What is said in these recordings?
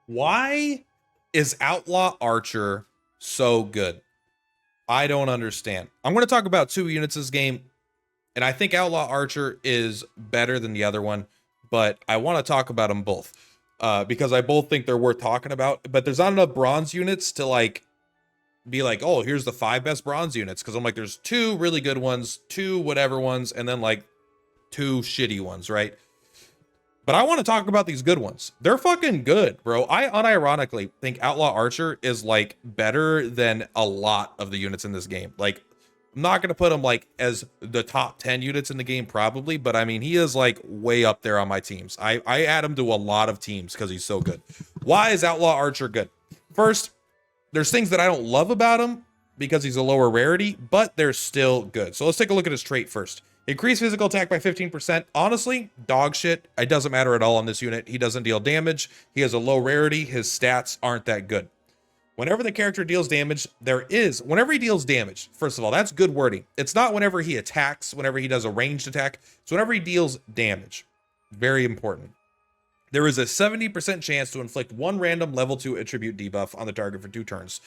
Why is Outlaw Archer so good? I don't understand. I'm going to talk about two units this game, and I think Outlaw Archer is better than the other one, but I want to talk about them both because I both think they're worth talking about. But there's not enough bronze units to like be like, oh, here's the 5 best bronze units, because I'm like, there's 2 really good ones, 2 whatever ones, and then like 2 shitty ones, right? But I want to talk about these good ones. They're fucking good, bro. I unironically think Outlaw Archer is like better than a lot of the units in this game. Like, I'm not going to put him like as the top 10 units in the game probably, but I mean, he is like way up there on my teams. I add him to a lot of teams because he's so good. Why is Outlaw Archer good? First, there's things that I don't love about him because he's a lower rarity, but they're still good. So let's take a look at his trait first. Increase physical attack by 15%. Honestly, dog shit. It doesn't matter at all on this unit. He doesn't deal damage. He has a low rarity. His stats aren't that good. Whenever the character deals damage, whenever he deals damage, first of all, that's good wording. It's not whenever he attacks, whenever he does a ranged attack. It's whenever he deals damage. Very important. There is a 70% chance to inflict 1 random level 2 attribute debuff on the target for 2 turns.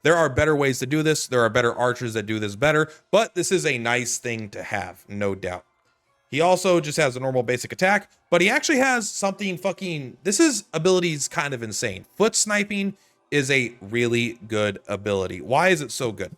There are better ways to do this. There are better archers that do this better, but this is a nice thing to have, no doubt. He also just has a normal basic attack, but he actually has something this ability is kind of insane. Foot sniping is a really good ability. Why is it so good?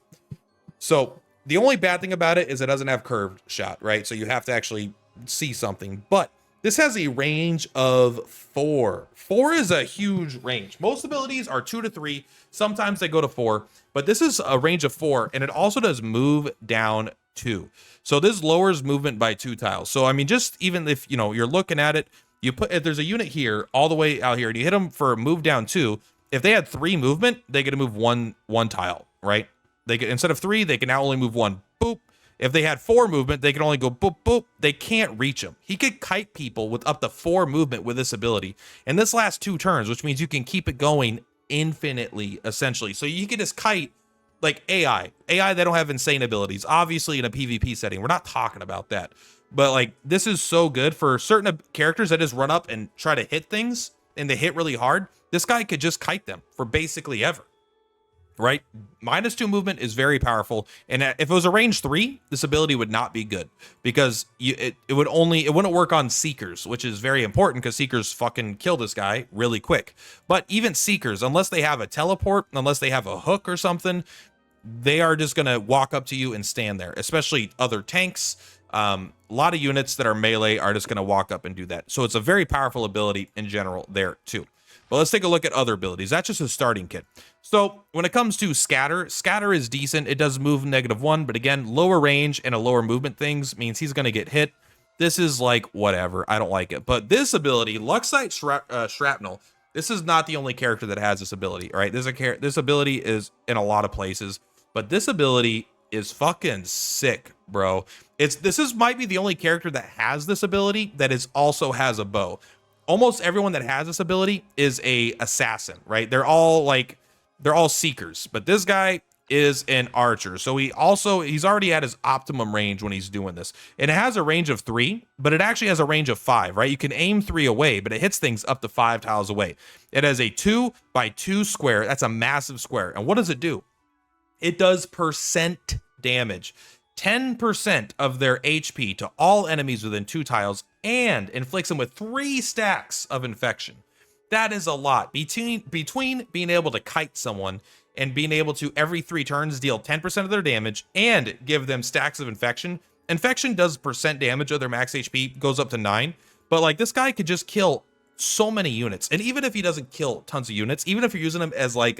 So the only bad thing about it is it doesn't have curved shot, right? So you have to actually see something, but this has a range of 4. 4 is a huge range. Most abilities are 2 to 3. Sometimes they go to 4, but this is a range of 4, and it also does move down 2. So this lowers movement by 2 tiles. So I mean, just even if you're looking at it, if there's a unit here all the way out here, and you hit them for move down 2. If they had 3 movement, they get to move one tile, right? Instead of 3, they can now only move 1. Boop. If they had 4 movement, they can only go boop, boop. They can't reach him. He could kite people with up to 4 movement with this ability. And this lasts 2 turns, which means you can keep it going infinitely, essentially. So you can just kite like AI that don't have insane abilities. Obviously, in a PvP setting, we're not talking about that. But like, this is so good for certain characters that just run up and try to hit things, and they hit really hard. This guy could just kite them for basically ever. Right? -2 movement is very powerful. And if it was a range 3, this ability would not be good because it wouldn't work on Seekers, which is very important because Seekers fucking kill this guy really quick. But even Seekers, unless they have a teleport, unless they have a hook or something, they are just going to walk up to you and stand there, especially other tanks. A lot of units that are melee are just going to walk up and do that. So it's a very powerful ability in general there too. But let's take a look at other abilities. That's just a starting kit. So when it comes to scatter is decent. It does move -1, but again, lower range and a lower movement things means he's going to get hit. This is like whatever. I don't like it. But this ability, Luxite Shrapnel, this is not the only character that has this ability, all right? This ability is in a lot of places, but this ability is fucking sick, bro. Might be the only character that has this ability that also has a bow. Almost everyone that has this ability is a assassin, right? They're all seekers, but this guy is an archer. So he's already at his optimum range when he's doing this. And it has a range of 3, but it actually has a range of 5, right? You can aim 3 away, but it hits things up to 5 tiles away. It has a 2 by 2 square. That's a massive square. And what does it do? It does percent damage. 10% of their HP to all enemies within 2 tiles and inflicts them with 3 stacks of infection. That is a lot. Between being able to kite someone and being able to every 3 turns deal 10% of their damage and give them stacks of infection. Infection does percent damage of their max HP, goes up to 9. But like, this guy could just kill so many units. And even if he doesn't kill tons of units, even if you're using him as like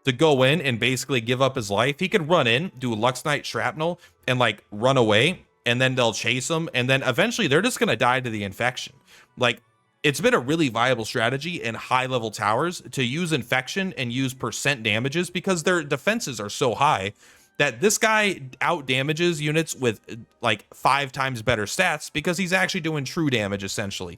to go in and basically give up his life, he could run in, do Luxite Shrapnel, and like run away, and then they'll chase him, and then eventually they're just gonna die to the infection. Like, it's been a really viable strategy in high level towers to use infection and use percent damages because their defenses are so high that this guy out damages units with like 5 times better stats because he's actually doing true damage essentially.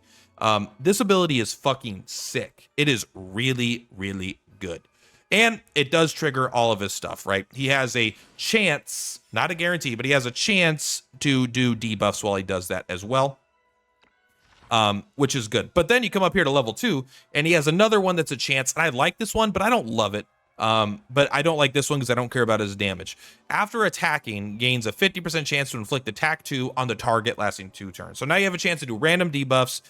This ability is fucking sick. It is really, really good. And it does trigger all of his stuff, right? He has a chance, not a guarantee, but he has a chance to do debuffs while he does that as well. which is good. But then you come up here to level 2, and he has another one that's a chance, and I like this one, but I don't love it. But I don't like this one because I don't care about his damage. After attacking, gains a 50% chance to inflict attack 2 on the target lasting 2 turns. So now you have a chance to do random debuffs.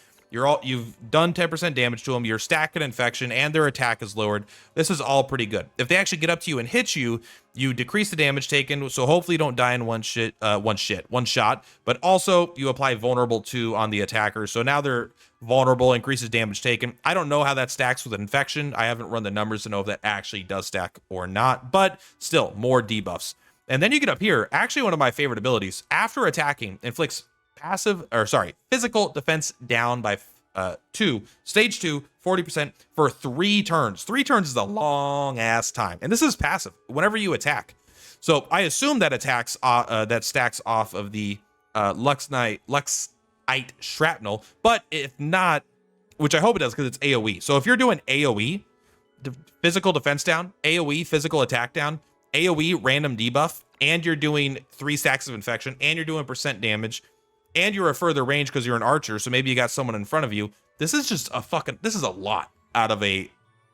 You've done 10% damage to them. Your stack an infection and their attack is lowered. This is all pretty good. If they actually get up to you and hit you, you decrease the damage taken. So hopefully you don't die in one shot. But also you apply vulnerable 2 on the attacker. So now they're vulnerable, increases damage taken. I don't know how that stacks with an infection. I haven't run the numbers to know if that actually does stack or not. But still, more debuffs. And then you get up here. Actually, one of my favorite abilities. After attacking, inflicts physical defense down by 2, stage 2, 40% for 3 turns. 3 turns is a long ass time, and this is passive whenever you attack. So I assume that that stacks off of the Luxite shrapnel, but if not, which I hope it does because it's AOE. So if you're doing AOE, physical defense down, AOE physical attack down, AOE random debuff, and you're doing 3 stacks of infection, and you're doing percent damage, and you're a further range because you're an archer, so maybe you got someone in front of you. This is just this is a lot out of a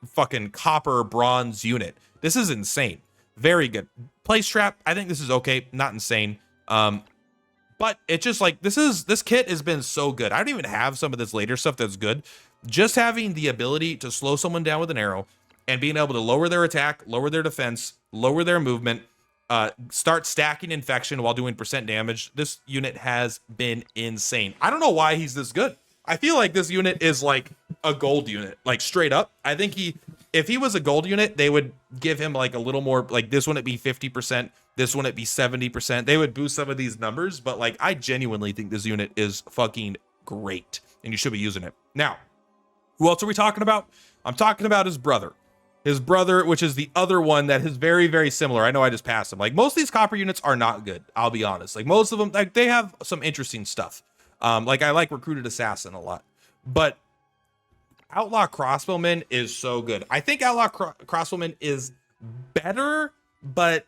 fucking copper bronze unit. This is insane. Very good. Place trap, I think this is okay, not insane. But it's just like, this kit has been so good. I don't even have some of this later stuff that's good. Just having the ability to slow someone down with an arrow and being able to lower their attack, lower their defense, lower their movement, start stacking infection while doing percent damage. This unit has been insane. I don't know why he's this good. I feel like this unit is like a gold unit, like straight up. I think if he was a gold unit, they would give him like a little more, like this one it'd be 50%, this one it'd be 70%. They would boost some of these numbers, but like I genuinely think this unit is fucking great and you should be using it. Now, who else are we talking about? I'm talking about his brother. His brother, which is the other one that is very, very similar. I know I just passed him. Like most of these copper units are not good. I'll be honest. Like most of them, like they have some interesting stuff. Like I like Recruited Assassin a lot, but Outlaw Crossbowman is so good. I think Outlaw Crossbowman is better, but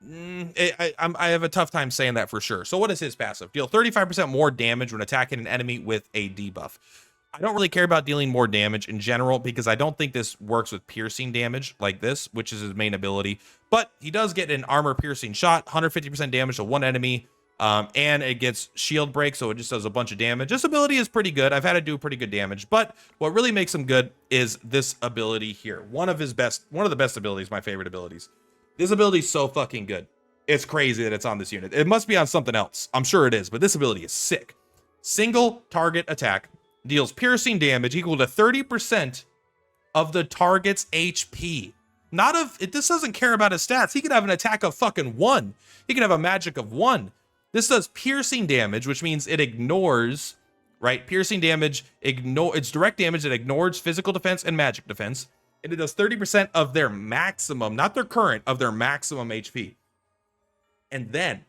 I have a tough time saying that for sure. So what is his passive? Deal 35% more damage when attacking an enemy with a debuff. I don't really care about dealing more damage in general because I don't think this works with piercing damage like this, which is his main ability. But he does get an armor piercing shot, 150% damage to one enemy, and it gets shield break, so it just does a bunch of damage. This ability is pretty good. I've had it do pretty good damage, but what really makes him good is this ability here. One of the best abilities, my favorite abilities. This ability is so fucking good. It's crazy that it's on this unit. It must be on something else. I'm sure it is, but this ability is sick. Single target attack. Deals piercing damage equal to 30% of the target's HP. This doesn't care about his stats. He could have an attack of fucking 1. He could have a magic of 1. This does piercing damage, which means it ignores, right? Piercing damage, it's direct damage that ignores physical defense and magic defense. And it does 30% of their maximum, not their current, of their maximum HP. And then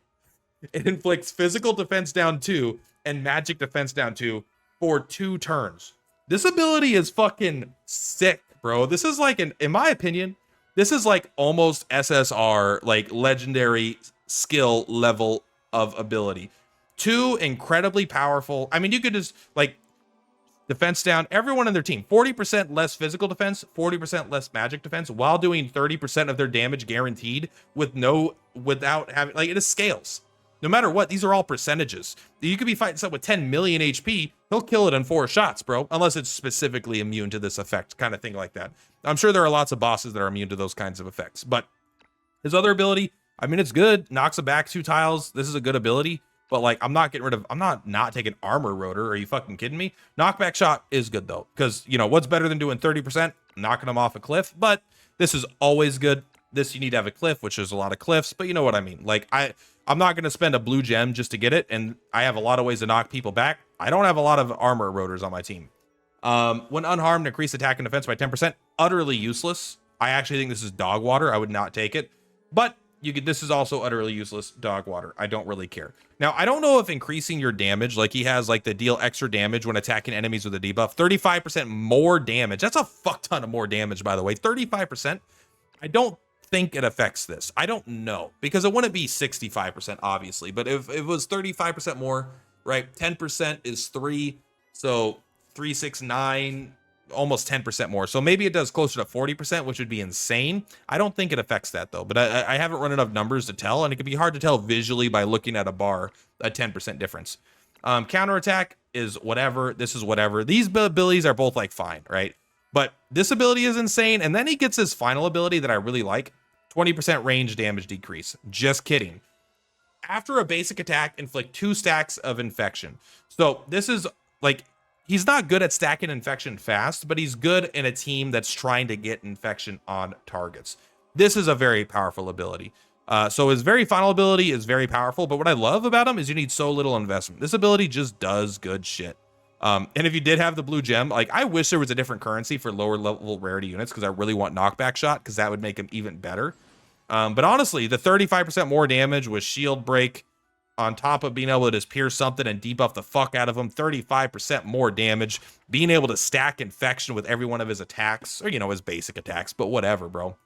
it inflicts physical defense down 2 and magic defense down 2 for 2 turns. This ability is fucking sick, bro. This is like in my opinion, this is like almost SSR, like legendary skill level of ability. 2 incredibly powerful. I mean, you could just like defense down everyone on their team, 40% less physical defense, 40% less magic defense, while doing 30% of their damage guaranteed without having, like, it is scales. No matter what, these are all percentages. You could be fighting something with 10 million HP. He'll kill it in 4 shots, bro. Unless it's specifically immune to this effect, kind of thing like that. I'm sure there are lots of bosses that are immune to those kinds of effects. But his other ability, I mean, it's good. Knocks it back 2 tiles. This is a good ability. But, like, I'm not taking Armor Rotor. Are you fucking kidding me? Knockback Shot is good, though. Because, you know, what's better than doing 30%? Knocking them off a cliff. But this is always good. This, you need to have a cliff, which there's a lot of cliffs. But you know what I mean. Like, I'm not going to spend a blue gem just to get it, and I have a lot of ways to knock people back. I don't have a lot of armor rotors on my team. When unharmed, increase attack and defense by 10%. Utterly useless. I actually think this is dog water. I would not take it. But this is also utterly useless dog water. I don't really care. Now, I don't know if increasing your damage, like he has like the deal extra damage when attacking enemies with a debuff, 35% more damage. That's a fuck ton of more damage, by the way. 35%. I don't think it affects this. I don't know, because it wouldn't be 65% obviously, but if it was 35% more, right? 10% is 3, So 369, almost 10% more. So maybe it does closer to 40%, which would be insane. I don't think it affects that though, but I haven't run enough numbers to tell, and it can be hard to tell visually by looking at a bar, a 10% difference. Counterattack is whatever. This is whatever. These abilities are both like fine, right? But this ability is insane. And then he gets his final ability that I really like, 20% range damage decrease. Just kidding. After a basic attack, inflict 2 stacks of infection. So this is like, he's not good at stacking infection fast, but he's good in a team that's trying to get infection on targets. This is a very powerful ability. So his very final ability is very powerful, but what I love about him is you need so little investment. This ability just does good shit. And if you did have the blue gem, like I wish there was a different currency for lower level rarity units because I really want knockback shot because that would make him even better. But honestly, the 35% more damage with shield break on top of being able to just pierce something and debuff the fuck out of him, 35% more damage, being able to stack infection with every one of his attacks, or, you know, his basic attacks, but whatever, bro.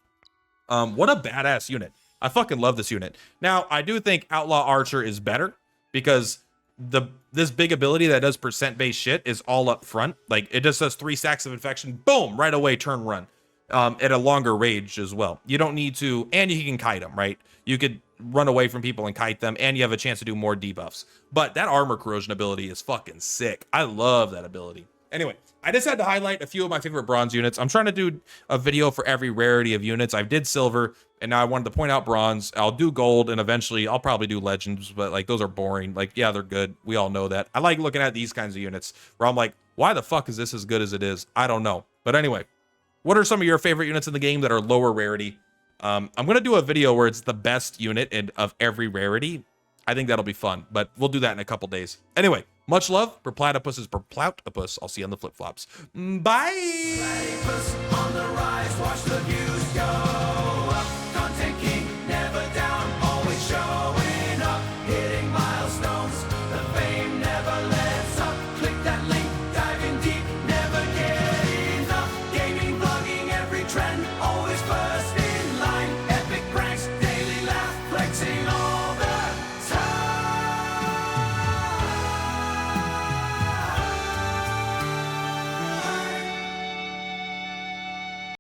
What a badass unit. I fucking love this unit. Now, I do think Outlaw Archer is better because this big ability that does percent-based shit is all up front. Like, it just does 3 stacks of infection, boom, right away, turn run. At a longer range as well. You don't need to, and you can kite them, right? You could run away from people and kite them, and you have a chance to do more debuffs. But that armor corrosion ability is fucking sick. I love that ability. Anyway, I just had to highlight a few of my favorite bronze units. I'm trying to do a video for every rarity of units. I did silver, and now I wanted to point out bronze. I'll do gold, and eventually I'll probably do legends, but like those are boring. Like, yeah, they're good. We all know that. I like looking at these kinds of units where I'm like, why the fuck is this as good as it is? I don't know. But anyway, what are some of your favorite units in the game that are lower rarity? I'm going to do a video where it's the best unit of every rarity. I think that'll be fun, but we'll do that in a couple days. Anyway, much love. Purplatypus is Purplatypus. I'll see you on the flip-flops. Bye!